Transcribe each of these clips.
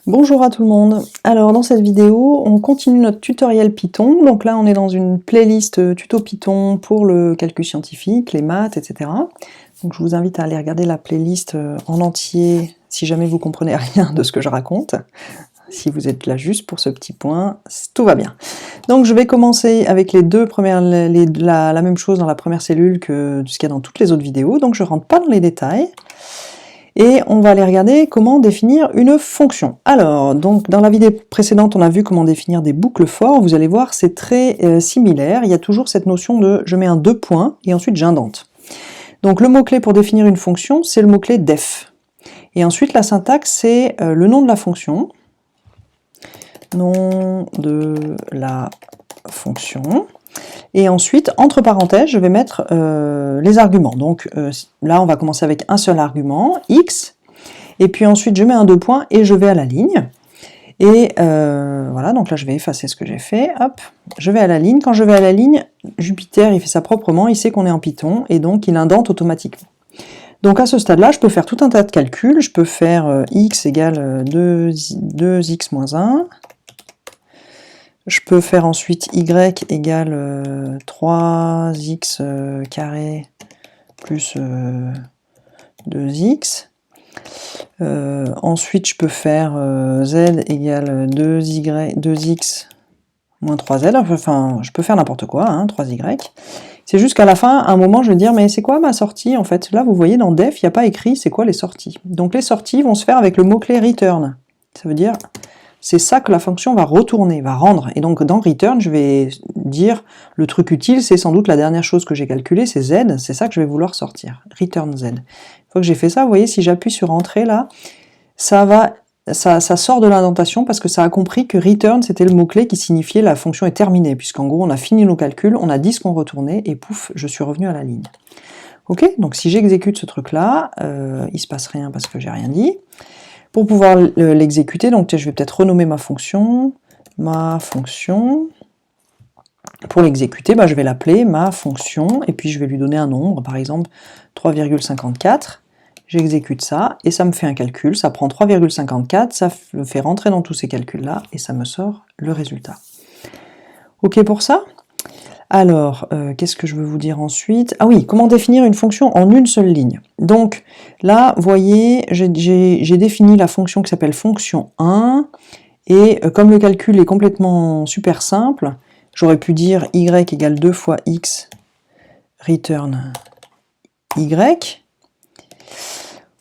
Bonjour à tout le monde. Alors dans cette vidéo, on continue notre tutoriel Python. Donc là, on est dans une playlist tuto Python pour le calcul scientifique, les maths, etc. Donc je vous invite à aller regarder la playlist en entier si jamais vous comprenez rien de ce que je raconte. Si vous êtes là juste pour ce petit point, tout va bien. Donc je vais commencer avec les deux premières, la même chose dans la première cellule que ce qu'il y a dans toutes les autres vidéos. Donc je ne rentre pas dans les détails. Et on va aller regarder comment définir une fonction. Alors, donc dans la vidéo précédente, on a vu comment définir des boucles for. Vous allez voir, c'est très similaire. Il y a toujours cette notion de je mets un deux points et ensuite j'indente. Donc le mot-clé pour définir une fonction, c'est le mot-clé def. Et ensuite, la syntaxe, c'est le nom de la fonction. Nom de la fonction. Et ensuite, entre parenthèses, je vais mettre les arguments. Donc là, on va commencer avec un seul argument, x, et puis ensuite, je mets un deux points et je vais à la ligne. Et voilà, donc là, je vais effacer ce que j'ai fait. Hop, je vais à la ligne. Quand je vais à la ligne, Jupyter, il fait ça proprement, il sait qu'on est en Python, et donc il indente automatiquement. Donc à ce stade-là, je peux faire tout un tas de calculs. Je peux faire x égale 2x moins 1. Je peux faire ensuite y égale 3x carré plus 2x. Ensuite, je peux faire z égale 2x moins 3z. Enfin, je peux faire n'importe quoi, hein, 3y. C'est juste qu'à la fin, à un moment, je vais dire, mais c'est quoi ma sortie en fait? Là, vous voyez, dans def, il n'y a pas écrit c'est quoi les sorties. Donc les sorties vont se faire avec le mot-clé return. Ça veut dire... c'est ça que la fonction va retourner, va rendre. Et donc dans return, je vais dire, le truc utile, c'est sans doute la dernière chose que j'ai calculée, c'est z, c'est ça que je vais vouloir sortir, return z. Une fois que j'ai fait ça, vous voyez, si j'appuie sur entrée là, ça sort de l'indentation parce que ça a compris que return, c'était le mot-clé qui signifiait la fonction est terminée, puisqu'en gros, on a fini nos calculs, on a dit ce qu'on retournait, et pouf, je suis revenu à la ligne. Ok, donc si j'exécute ce truc-là, il se passe rien parce que j'ai rien dit. Pour pouvoir l'exécuter, donc je vais peut-être renommer ma fonction. Pour l'exécuter, je vais l'appeler ma fonction, et puis je vais lui donner un nombre, par exemple 3,54. J'exécute ça, et ça me fait un calcul, ça prend 3,54, ça me fait rentrer dans tous ces calculs-là, et ça me sort le résultat. Ok pour ça? Alors, qu'est-ce que je veux vous dire ensuite? Ah oui, comment définir une fonction en une seule ligne? Donc là, vous voyez, j'ai défini la fonction qui s'appelle fonction 1, et comme le calcul est complètement super simple, j'aurais pu dire y égale 2 fois x return y.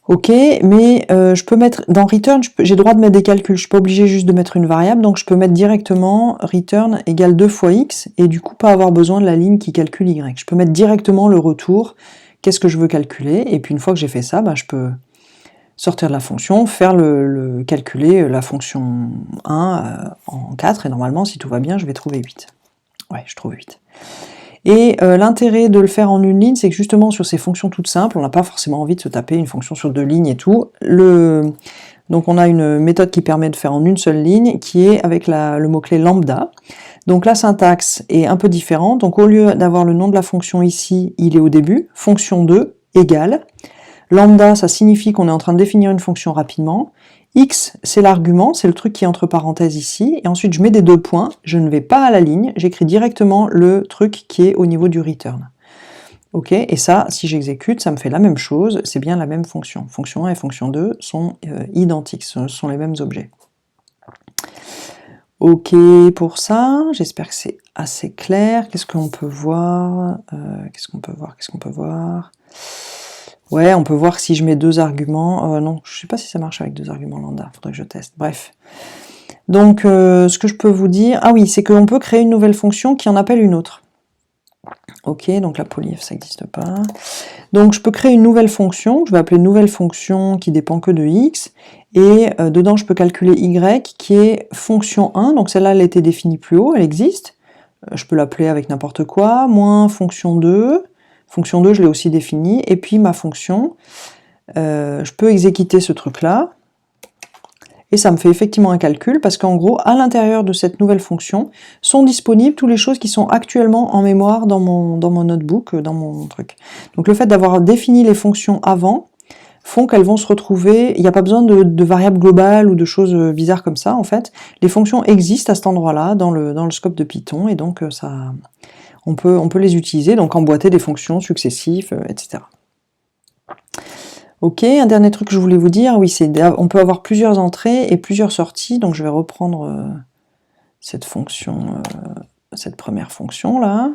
Ok, mais je peux mettre, dans return, j'ai le droit de mettre des calculs, je suis pas obligé juste de mettre une variable, donc je peux mettre directement return égale 2 fois x, et du coup pas avoir besoin de la ligne qui calcule y. Je peux mettre directement le retour, qu'est-ce que je veux calculer, et puis une fois que j'ai fait ça, je peux sortir de la fonction, faire calculer la fonction 1 en 4, et normalement, si tout va bien, je vais trouver 8. Ouais, je trouve 8. Et l'intérêt de le faire en une ligne, c'est que justement sur ces fonctions toutes simples, on n'a pas forcément envie de se taper une fonction sur deux lignes et tout. Donc on a une méthode qui permet de faire en une seule ligne, qui est avec le mot-clé lambda. Donc la syntaxe est un peu différente. Donc au lieu d'avoir le nom de la fonction ici, il est au début, fonction 2 égale. Lambda, ça signifie qu'on est en train de définir une fonction rapidement. X, c'est l'argument, c'est le truc qui est entre parenthèses ici, et ensuite je mets des deux points, je ne vais pas à la ligne, j'écris directement le truc qui est au niveau du return. Ok, et ça, si j'exécute, ça me fait la même chose, c'est bien la même fonction. Fonction 1 et fonction 2 sont identiques, ce sont les mêmes objets. Ok pour ça, j'espère que c'est assez clair. Qu'est-ce qu'on peut voir? Qu'est-ce qu'on peut voir? Ouais, on peut voir si je mets deux arguments. Non, je sais pas si ça marche avec deux arguments lambda, faudrait que je teste. Bref. Donc, ce que je peux vous dire... ah oui, c'est qu'on peut créer une nouvelle fonction qui en appelle une autre. Ok, donc la polyf, ça n'existe pas. Donc, je peux créer une nouvelle fonction, je vais appeler nouvelle fonction qui dépend que de x, et dedans, je peux calculer y, qui est fonction 1, donc celle-là, elle a été définie plus haut, elle existe. Je peux l'appeler avec n'importe quoi, moins fonction 2... Fonction 2, je l'ai aussi définie, et puis ma fonction, je peux exécuter ce truc-là, et ça me fait effectivement un calcul, parce qu'en gros, à l'intérieur de cette nouvelle fonction, sont disponibles toutes les choses qui sont actuellement en mémoire dans mon notebook, dans mon truc. Donc le fait d'avoir défini les fonctions avant, font qu'elles vont se retrouver, il n'y a pas besoin de variables globales ou de choses bizarres comme ça, en fait. Les fonctions existent à cet endroit-là, dans le scope de Python, et donc on peut les utiliser, donc emboîter des fonctions successives, etc. Ok, un dernier truc que je voulais vous dire, oui, c'est on peut avoir plusieurs entrées et plusieurs sorties, donc je vais reprendre cette fonction, cette première fonction là.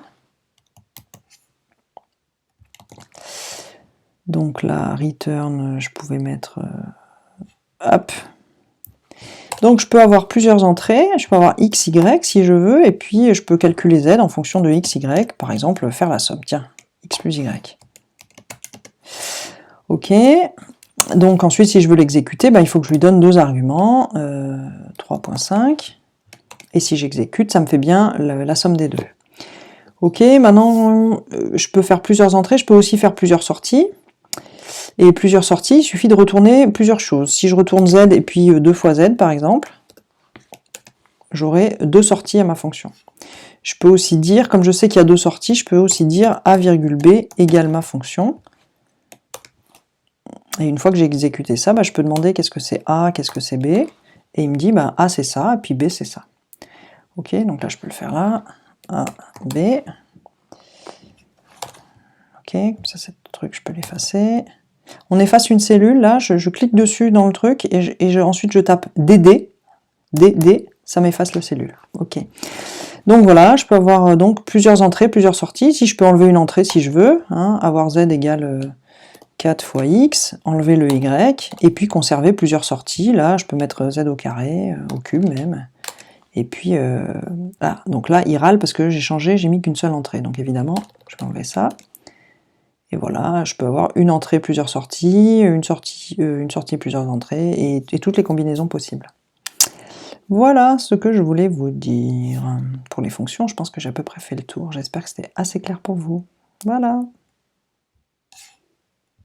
Donc là, return, je pouvais mettre, hop. Donc je peux avoir plusieurs entrées, je peux avoir x, y si je veux, et puis je peux calculer z en fonction de x, y, par exemple faire la somme, tiens, x plus y. Ok, donc ensuite si je veux l'exécuter, il faut que je lui donne 2 arguments, 3.5, et si j'exécute, ça me fait bien la somme des deux. Ok, maintenant je peux faire plusieurs entrées, je peux aussi faire plusieurs sorties, et plusieurs sorties, il suffit de retourner plusieurs choses. Si je retourne z et puis 2 fois z par exemple, j'aurai 2 sorties à ma fonction. Je peux aussi dire, comme je sais qu'il y a 2 sorties, je peux aussi dire a virgule b égale ma fonction. Et une fois que j'ai exécuté ça, je peux demander qu'est-ce que c'est A, qu'est-ce que c'est B, et il me dit A c'est ça, et puis B c'est ça. Ok, donc là je peux le faire là, A, B. Ok, ça c'est le truc, je peux l'effacer. On efface une cellule, là, je clique dessus dans le truc, et ensuite je tape DD, ça m'efface la cellule. Ok. Donc voilà, je peux avoir donc plusieurs entrées, plusieurs sorties. Si je peux enlever une entrée si je veux, avoir z égale 4 fois x, enlever le y, et puis conserver plusieurs sorties. Là, je peux mettre z au carré, au cube même. Et puis, là, donc là, il râle parce que j'ai changé, j'ai mis qu'une seule entrée. Donc évidemment, je peux enlever ça. Et voilà, je peux avoir une entrée, plusieurs sorties, une sortie, plusieurs entrées, et toutes les combinaisons possibles. Voilà ce que je voulais vous dire. Pour les fonctions, je pense que j'ai à peu près fait le tour. J'espère que c'était assez clair pour vous. Voilà.